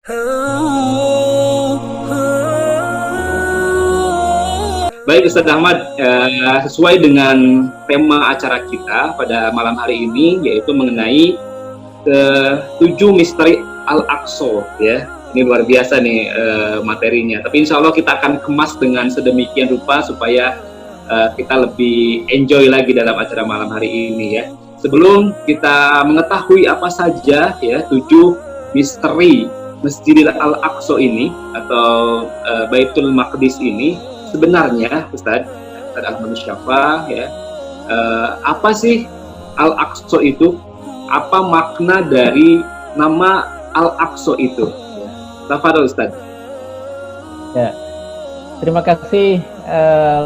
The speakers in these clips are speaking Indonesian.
Baik Ustadz Ahmad, sesuai dengan tema acara kita pada malam hari ini, yaitu mengenai ke-7 misteri Al-Aqsa, ya. Ini luar biasa nih materinya. Tapi insya Allah kita akan kemas dengan sedemikian rupa supaya kita lebih enjoy lagi dalam acara malam hari ini, ya. Sebelum kita mengetahui apa saja ya 7 misteri Masjidil Al-Aqsa ini atau Baitul Maqdis ini, sebenarnya Ustadz Ahmad Syafa, ya, apa sih Al-Aqsa itu? Apa makna dari nama Al-Aqsa itu? Tafadhol Ustadz. Ya, terima kasih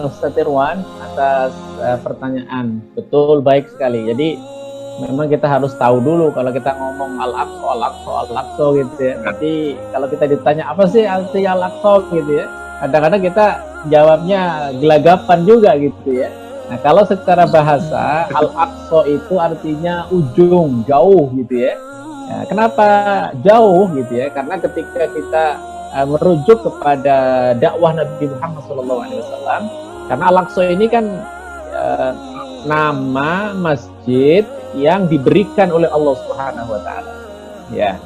Ustadz Irwan atas pertanyaan. Betul, baik sekali. Jadi memang kita harus tahu dulu kalau kita ngomong Al-Aqsa gitu ya. Nanti kalau kita ditanya apa sih arti Al-Aqsa gitu ya, kadang-kadang kita jawabnya gelagapan juga gitu ya. Nah, kalau secara bahasa Al-Aqsa itu artinya ujung, jauh gitu ya. Nah, kenapa jauh gitu ya? Karena ketika kita merujuk kepada dakwah Nabi Muhammad SAW, karena Al-Aqsa ini kan nama masjid yang diberikan oleh Allah Subhanahu wa taala. Ya.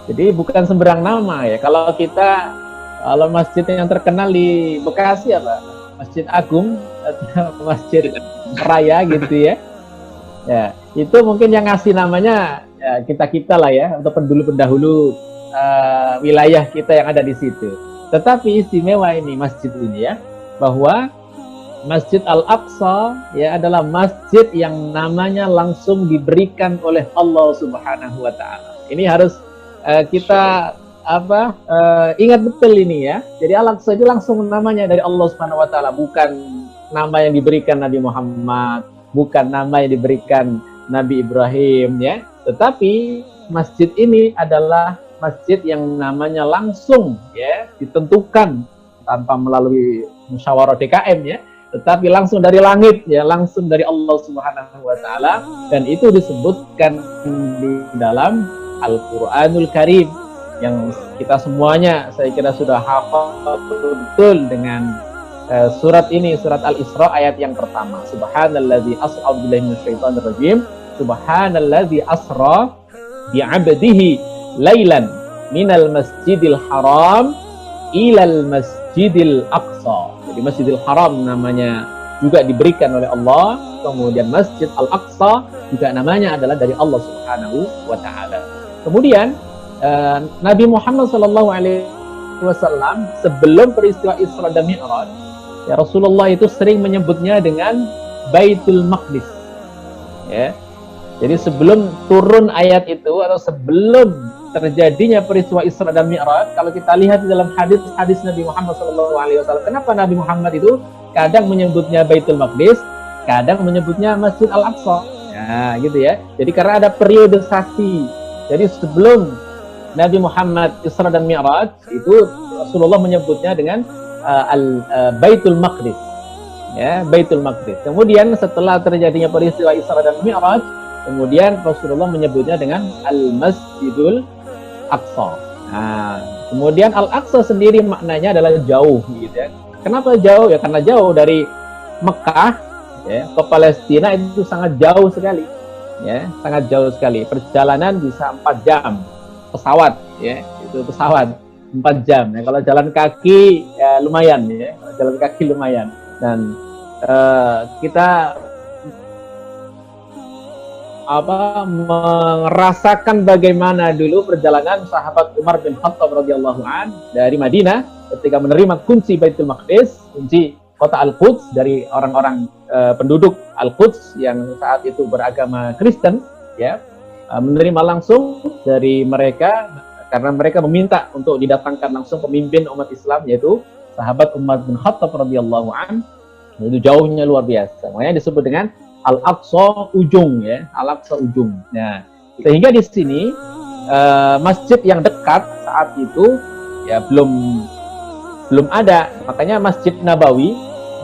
Jadi bukan sembarang nama ya. Kalau masjid yang terkenal di Bekasi apa? Masjid Agung atau Masjid Raya gitu ya. Ya, itu mungkin yang ngasih namanya ya, kita lah ya, untuk pendahulu wilayah kita yang ada di situ. Tetapi istimewa ini masjid ini ya, bahwa Masjid Al-Aqsa ya adalah masjid yang namanya langsung diberikan oleh Allah Subhanahu wa taala. Ini harus kita ingat betul ini ya. Jadi Al-Aqsa itu langsung namanya dari Allah Subhanahu wa taala, bukan nama yang diberikan Nabi Muhammad, bukan nama yang diberikan Nabi Ibrahim ya. Tetapi masjid ini adalah masjid yang namanya langsung ya ditentukan tanpa melalui musyawarah DKM ya, tetapi langsung dari langit ya, langsung dari Allah Subhanahu wa taala, dan itu disebutkan di dalam Al-Qur'anul Karim yang kita semuanya saya kira sudah hafal betul dengan surat ini, surat Al-Isra ayat yang pertama. Subhanalladzi asra billahi minasyaitonir rajim. Subhanalladzi asra bi'abdihi lailan minal masjidil haram ilal masjidil aqsa. Jadi Masjidil Haram namanya juga diberikan oleh Allah, kemudian Masjid Al-Aqsa juga namanya adalah dari Allah Subhanahu wa taala. Kemudian Nabi Muhammad SAW sebelum peristiwa Isra dan Mi'raj, ya, Rasulullah itu sering menyebutnya dengan Baitul Maqdis. Ya. Jadi sebelum turun ayat itu atau sebelum terjadinya peristiwa Isra dan Mi'raj, kalau kita lihat di dalam hadis-hadis Nabi Muhammad SAW, kenapa Nabi Muhammad itu kadang menyebutnya Baitul Maqdis, kadang menyebutnya Masjid Al-Aqsa, ya gitu ya. Jadi karena ada periodisasi. Jadi sebelum Nabi Muhammad Isra dan Mi'raj itu Rasulullah menyebutnya dengan Baitul Maqdis, ya, Baitul Maqdis. Kemudian setelah terjadinya peristiwa Isra dan Mi'raj, kemudian Rasulullah menyebutnya dengan Al-Masjidul Aqsa. Nah, kemudian Al-Aqsa sendiri maknanya adalah jauh gitu ya. Kenapa jauh? Ya karena jauh dari Mekah ya ke Palestina itu sangat jauh sekali. Ya, sangat jauh sekali. Perjalanan bisa 4 jam. Pesawat ya, itu pesawat 4 jam. Ya, kalau jalan kaki ya lumayan ya. Kalau jalan kaki lumayan. Dan kita merasakan bagaimana dulu perjalanan sahabat Umar bin Khattab radhiyallahu an dari Madinah ketika menerima kunci Baitul Maqdis, kunci kota Al-Quds dari orang-orang penduduk Al-Quds yang saat itu beragama Kristen, ya, menerima langsung dari mereka karena mereka meminta untuk didatangkan langsung pemimpin umat Islam, yaitu sahabat Umar bin Khattab radhiyallahu an. Itu jauhnya luar biasa, makanya disebut dengan Al-Aqsa ujung ya, Al-Aqsa ujung. Nah, sehingga di sini masjid yang dekat saat itu ya belum ada. Makanya Masjid Nabawi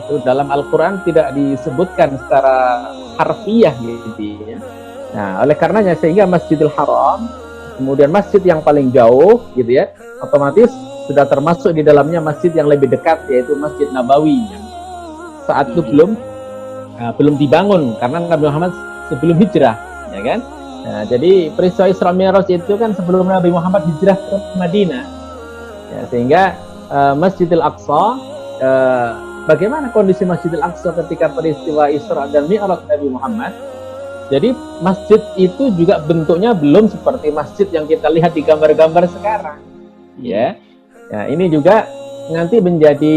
itu dalam Al-Qur'an tidak disebutkan secara harfiah gitu ya. Nah, oleh karenanya sehingga Masjidil Haram kemudian masjid yang paling jauh gitu ya, otomatis sudah termasuk di dalamnya masjid yang lebih dekat, yaitu Masjid Nabawi yang saat itu belum dibangun karena Nabi Muhammad sebelum hijrah, ya kan? Nah, jadi peristiwa Isra Mi'raj itu kan sebelum Nabi Muhammad hijrah ke Madinah, ya, sehingga Masjidil Aqsa, bagaimana kondisi Masjidil Aqsa ketika peristiwa Isra dan Mi'raj Nabi Muhammad? Jadi masjid itu juga bentuknya belum seperti masjid yang kita lihat di gambar-gambar sekarang, ya. Nah, ini juga nanti menjadi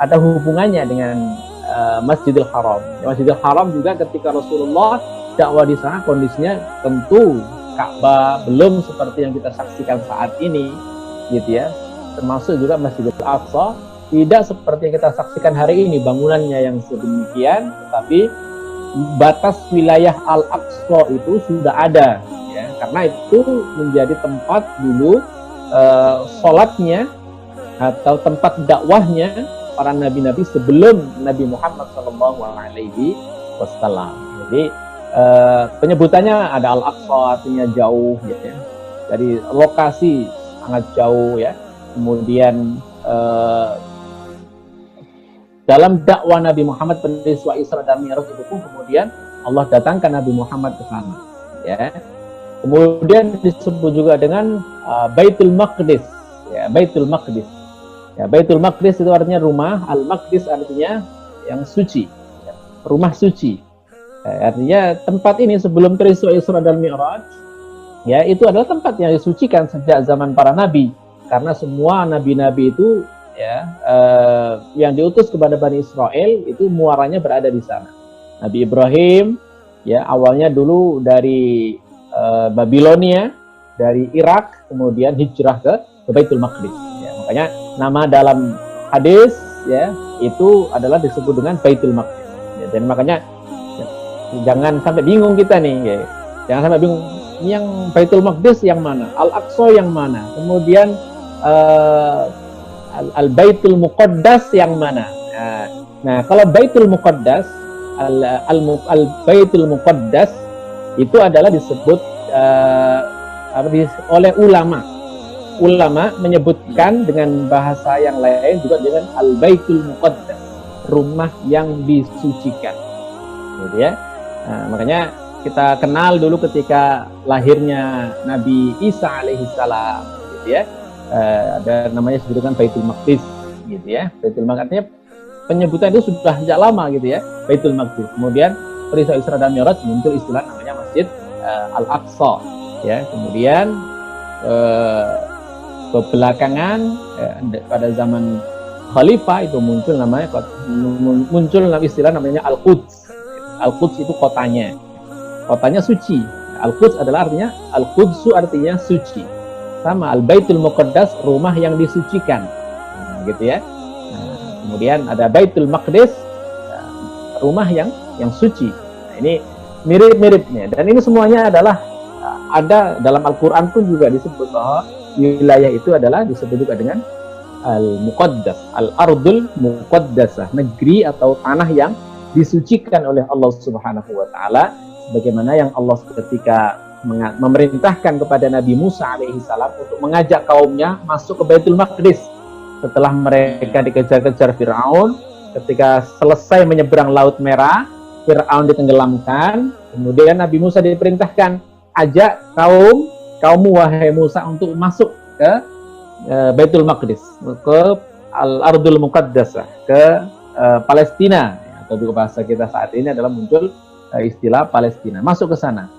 ada hubungannya dengan Masjidil Haram. Masjidil Haram juga ketika Rasulullah dakwah di sana kondisinya tentu Ka'bah belum seperti yang kita saksikan saat ini, gitu ya. Termasuk juga Masjidil Aqsa tidak seperti yang kita saksikan hari ini bangunannya yang sedemikian, tetapi batas wilayah Al-Aqsa itu sudah ada, ya, karena itu menjadi tempat dulu sholatnya atau tempat dakwahnya para nabi-nabi sebelum Nabi Muhammad SAW. Jadi penyebutannya ada Al-Aqsa artinya jauh, ya. Dari lokasi sangat jauh, ya. Kemudian dalam dakwah Nabi Muhammad peristiwa Isra dan Mi'raj itu pun kemudian Allah datangkan Nabi Muhammad ke sana, ya. Kemudian disebut juga dengan Baitul Maqdis, ya, Baitul Maqdis. Ya, Baitul Maqdis itu artinya rumah, Al-Maqdis artinya yang suci, ya, rumah suci. Ya, artinya tempat ini sebelum peristiwa Isra dan Mi'raj, ya, itu adalah tempat yang disucikan sejak zaman para nabi, karena semua nabi-nabi itu, ya, yang diutus kepada Bani Israel itu muaranya berada di sana. Nabi Ibrahim, ya, awalnya dulu dari Babilonia, dari Irak, kemudian hijrah ke Baitul Maqdis. Ya, makanya nama dalam hadis, ya, itu adalah disebut dengan Baitul Maqdis. Ya, dan makanya ya, jangan sampai bingung kita nih, ya. Jangan sampai bingung yang Baitul Maqdis yang mana, Al-Aqsa yang mana, kemudian Al-Baitul Muqaddas yang mana. Nah, kalau Baitul Muqaddas, Al-Baitul Muqaddas itu adalah disebut oleh ulama. Ulama menyebutkan dengan bahasa yang lain juga dengan Al-Baitul Muqaddas, rumah yang disucikan. Gitu ya. Nah, makanya kita kenal dulu ketika lahirnya Nabi Isa alaihissalam, gitu ya. Ada namanya disebutkan Baitul Maqdis, gitu ya. Baitul Maqdis artinya penyebutan itu sudah sejak lama, gitu ya. Baitul Maqdis. Kemudian peristiwa Isra dan Mi'raj muncul istilah namanya Masjid Al-Aqsa, ya. Kemudian belakangan pada zaman Khalifah itu muncul nama istilah namanya Al-Quds. Al-Quds itu kotanya suci. Al-Quds adalah artinya Al-Qudsu artinya suci. Sama Al-Baitul Muqaddas, rumah yang disucikan, gitu ya. Nah, kemudian ada Baitul Maqdis, rumah yang suci. Nah, ini mirip-miripnya, dan ini semuanya adalah ada dalam Al-Quran pun juga disebut bahwa wilayah itu adalah disebut juga dengan Al-Muqaddas, Al-Ardul Muqaddasah, negeri atau tanah yang disucikan oleh Allah Subhanahu wa Ta'ala, sebagaimana yang Allah ketika memerintahkan kepada Nabi Musa alaihissalam untuk mengajak kaumnya masuk ke Baitul Maqdis setelah mereka dikejar-kejar Fir'aun. Ketika selesai menyeberang Laut Merah, Fir'aun ditenggelamkan. Kemudian Nabi Musa diperintahkan, ajak kaummu wahai Musa untuk masuk ke Baitul Maqdis, ke Al-Ardul Muqaddasah, ke Palestina, atau juga bahasa kita saat ini adalah muncul istilah Palestina, masuk ke sana.